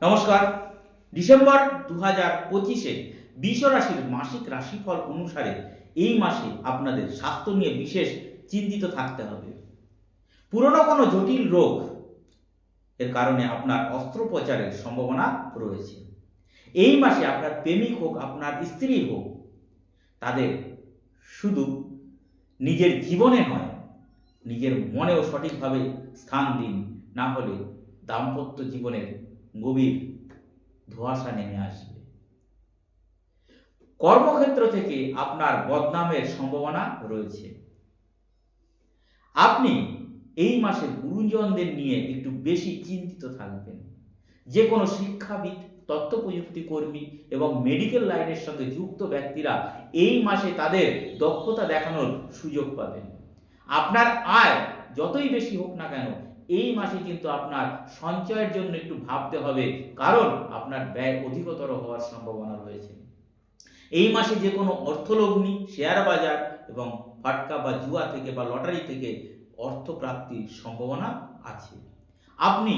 নমস্কার। ডিসেম্বর 2025-এ বৃষ রাশির মাসিক রাশিফল অনুসারে এই মাসে আপনাদের স্বাস্থ্য নিয়ে বিশেষ চিন্তিত থাকতে হবে। পুরনো কোনো জটিল রোগ এর কারণে আপনার অস্ত্রোপচারের সম্ভাবনা রয়েছে। এই মাসে আপনার প্রেমিক হোক, আপনার স্ত্রী হোক, তাদের শুধু নিজের জীবনে নয়, নিজের মনেও সঠিকভাবে স্থান দিন, না হলে দাম্পত্য জীবনের গভীর ধোঁয়াশা নেমে আসবে। কর্মক্ষেত্র থেকে আপনার বদনামের সম্ভাবনা রয়েছে। আপনি এই মাসে গুরুজনদের নিয়ে একটু বেশি চিন্তিত থাকবেন। যে কোনো শিক্ষাবিদ, তথ্য প্রযুক্তি কর্মী এবং মেডিকেল লাইনের সঙ্গে যুক্ত ব্যক্তিরা এই মাসে তাদের দক্ষতা দেখানোর সুযোগ পাবেন। আপনার আয় যতই বেশি হোক না কেন, এই মাসে কিন্তু আপনার সঞ্চয়ের জন্য একটু ভাবতে হবে, কারণ আপনার ব্যয় অধিকতর হওয়ার সম্ভাবনা রয়েছে। এই মাসে যে কোনো অর্থলগ্নি, শেয়ার বাজার এবং ফাটকা বা জুয়া থেকে বা লটারি থেকে অর্থ প্রাপ্তির সম্ভাবনা আছে। আপনি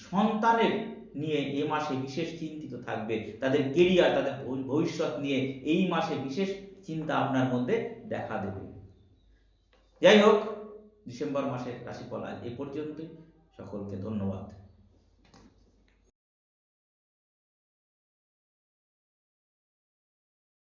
সন্তানের নিয়ে এ মাসে বিশেষ চিন্তিত থাকবে। তাদের কেরিয়ার, তাদের ভবিষ্যৎ নিয়ে এই মাসে বিশেষ চিন্তা আপনার মধ্যে দেখা দেবে। যাই হোক, ডিসেম্বর মাসের রাশিফল আজ এ পর্যন্তই। সকলকে ধন্যবাদ।